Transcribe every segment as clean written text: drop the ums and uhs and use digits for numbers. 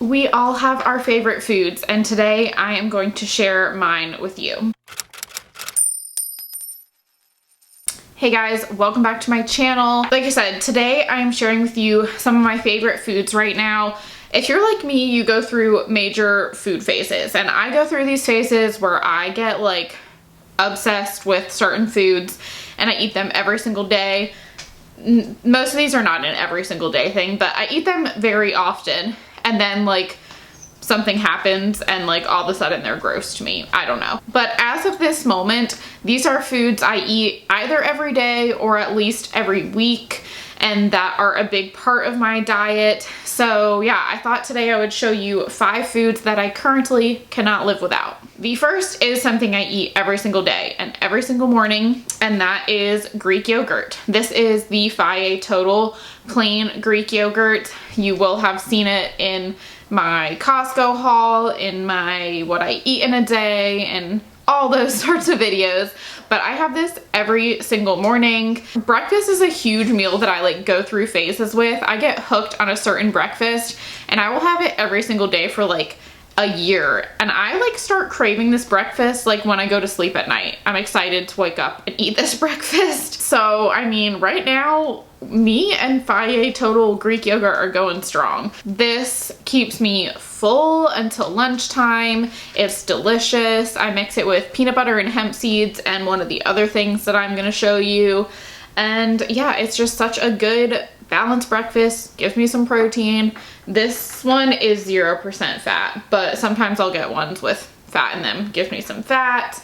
We all have our favorite foods, and today I am going to share mine with you. Hey guys, welcome back to my channel. Like I said, today I am sharing with you some of my favorite foods right now. If you're like me, you go through major food phases, and I go through these phases where I get like obsessed with certain foods and I eat them every single day. Most of these are not an every single day thing, but I eat them very often, and then like something happens and like all of a sudden they're gross to me. I don't know. But as of this moment, these are foods I eat either every day or at least every week, and that are a big part of my diet. So yeah, I thought today I would show you 5 foods that I currently cannot live without. The first is something I eat every single day and every single morning, and that is Greek yogurt. This is the Faye Total plain Greek yogurt. You will have seen it in my Costco haul, in my what I eat in a day, and all those sorts of videos. But I have this every single morning. Breakfast is a huge meal that I like go through phases with. I get hooked on a certain breakfast and I will have it every single day for like a year, and I like start craving this breakfast like when I go to sleep at night. I'm excited to wake up and eat this breakfast. So I mean, right now me and Faye Total Greek yogurt are going strong. This keeps me full until lunchtime. It's delicious. I mix it with peanut butter and hemp seeds and one of the other things that I'm gonna show you. And yeah, it's just such a good balanced breakfast. Gives me some protein. This one is 0% fat, but sometimes I'll get ones with fat in them. Gives me some fat,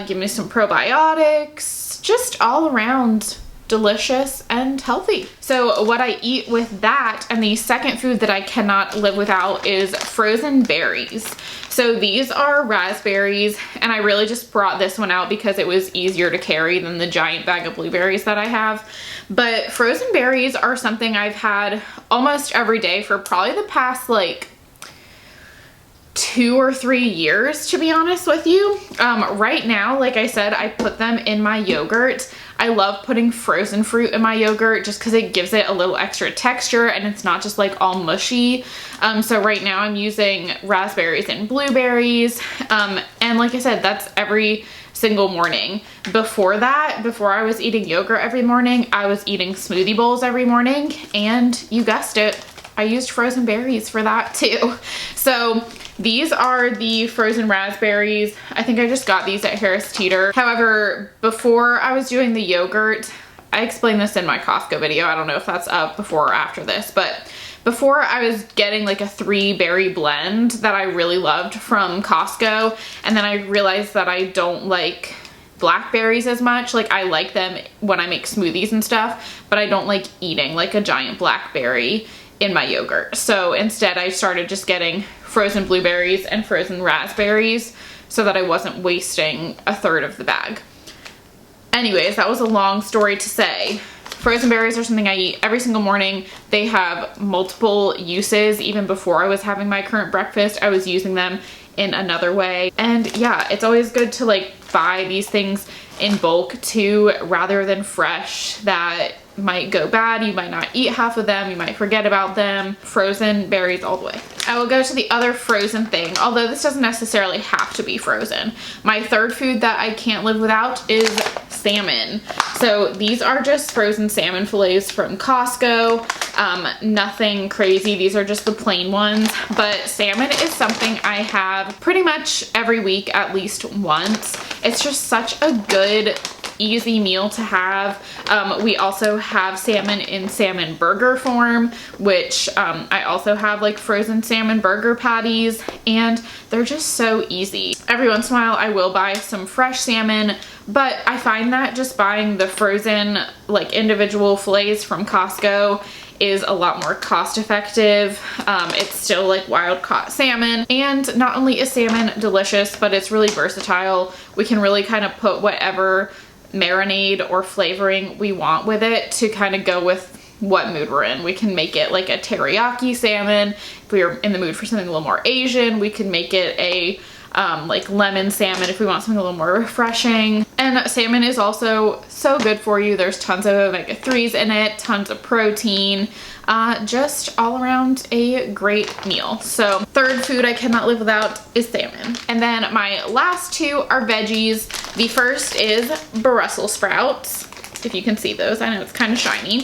give me some probiotics, just all around delicious and healthy. So what I eat with that, and the second food that I cannot live without, is frozen berries. So these are raspberries, and I really just brought this one out because it was easier to carry than the giant bag of blueberries that I have. But frozen berries are something I've had almost every day for probably the past like 2 or 3 years, to be honest with you. Right now, like I said, I put them in my yogurt. I love putting frozen fruit in my yogurt just because it gives it a little extra texture and it's not just like all mushy. So right now I'm using raspberries and blueberries. And like I said, that's every single morning. Before that, before I was eating yogurt every morning, I was eating smoothie bowls every morning, and you guessed it, I used frozen berries for that too. So these are the frozen raspberries. I think I just got these at Harris Teeter. However, before I was doing the yogurt, I explained this in my Costco video. I don't know if that's up before or after this, but before I was getting like a 3-berry blend that I really loved from Costco, and then I realized that I don't like blackberries as much. Like I like them when I make smoothies and stuff, but I don't like eating like a giant blackberry in my yogurt. So instead I started just getting frozen blueberries and frozen raspberries so that I wasn't wasting a third of the bag. Anyways, that was a long story to say. Frozen berries are something I eat every single morning. They have multiple uses. Even before I was having my current breakfast, I was using them in another way. And yeah, it's always good to like buy these things in bulk too, rather than fresh that might go bad. You might not eat half of them, you might forget about them. Frozen berries all the way. I will go to the other frozen thing, although this doesn't necessarily have to be frozen. My third food that I can't live without is salmon. So these are just frozen salmon fillets from Costco. Nothing crazy, these are just the plain ones, but salmon is something I have pretty much every week at least once. It's just such a good easy meal to have. We also have salmon in salmon burger form, which I also have like frozen salmon burger patties, and they're just so easy. Every once in a while I will buy some fresh salmon, but I find that just buying the frozen like individual fillets from Costco is a lot more cost effective. It's still like wild caught salmon, and not only is salmon delicious, but it's really versatile. We can really kind of put whatever marinade or flavoring we want with it to kind of go with what mood we're in. We can make it like a teriyaki salmon. If we are in the mood for something a little more Asian, we can make it a like lemon salmon if we want something a little more refreshing. And salmon is also so good for you. There's tons of omega-3s in it, tons of protein, just all around a great meal. So third food I cannot live without is salmon. And then my last two are veggies. The first is Brussels sprouts. If you can see those, I know it's kind of shiny.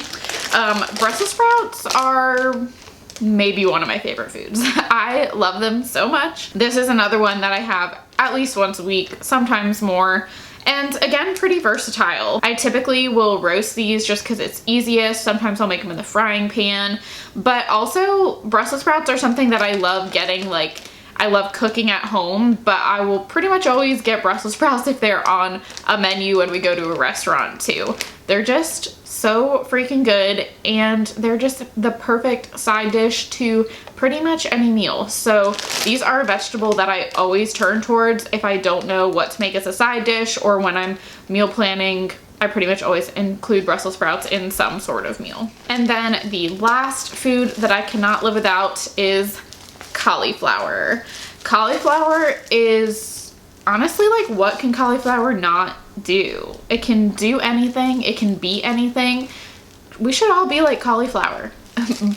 Brussels sprouts are maybe one of my favorite foods. I love them so much. This is another one that I have at least once a week, sometimes more. And again, pretty versatile. I typically will roast these just because it's easiest. Sometimes I'll make them in the frying pan. But also, Brussels sprouts are something that I love getting, like, I love cooking at home, but I will pretty much always get Brussels sprouts if they're on a menu when we go to a restaurant too. They're just so freaking good, and they're just the perfect side dish to pretty much any meal. So these are a vegetable that I always turn towards if I don't know what to make as a side dish, or when I'm meal planning, I pretty much always include Brussels sprouts in some sort of meal. And then the last food that I cannot live without is cauliflower. Cauliflower is honestly, like, what can cauliflower not do? It can do anything. It can be anything. We should all be like cauliflower.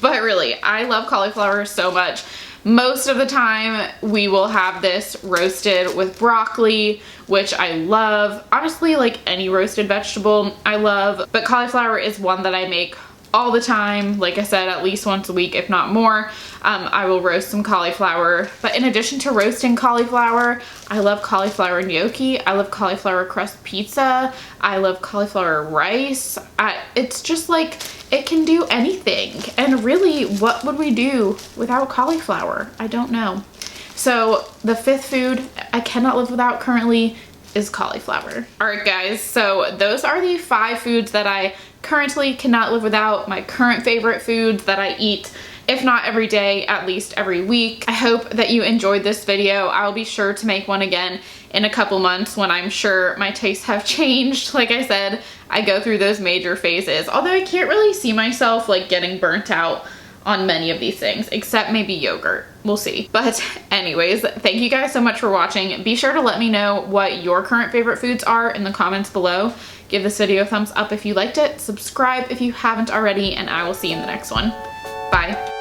But really, I love cauliflower so much. Most of the time we will have this roasted with broccoli, which I love. Honestly, like any roasted vegetable I love, but cauliflower is one that I make all the time. Like I said, at least once a week, if not more. I will roast some cauliflower. But in addition to roasting cauliflower, I love cauliflower gnocchi. I love cauliflower crust pizza. I love cauliflower rice. It's just like, it can do anything. And really, what would we do without cauliflower? I don't know. So the fifth food I cannot live without currently is cauliflower. All right, guys, so those are the 5 foods that I currently cannot live without, my current favorite foods that I eat, if not every day, at least every week. I hope that you enjoyed this video. I'll be sure to make one again in a couple months when I'm sure my tastes have changed. Like I said, I go through those major phases, although I can't really see myself like getting burnt out on many of these things, except maybe yogurt. We'll see. But anyways, thank you guys so much for watching. Be sure to let me know what your current favorite foods are in the comments below. Give this video a thumbs up if you liked it, subscribe if you haven't already, and I will see you in the next one. Bye.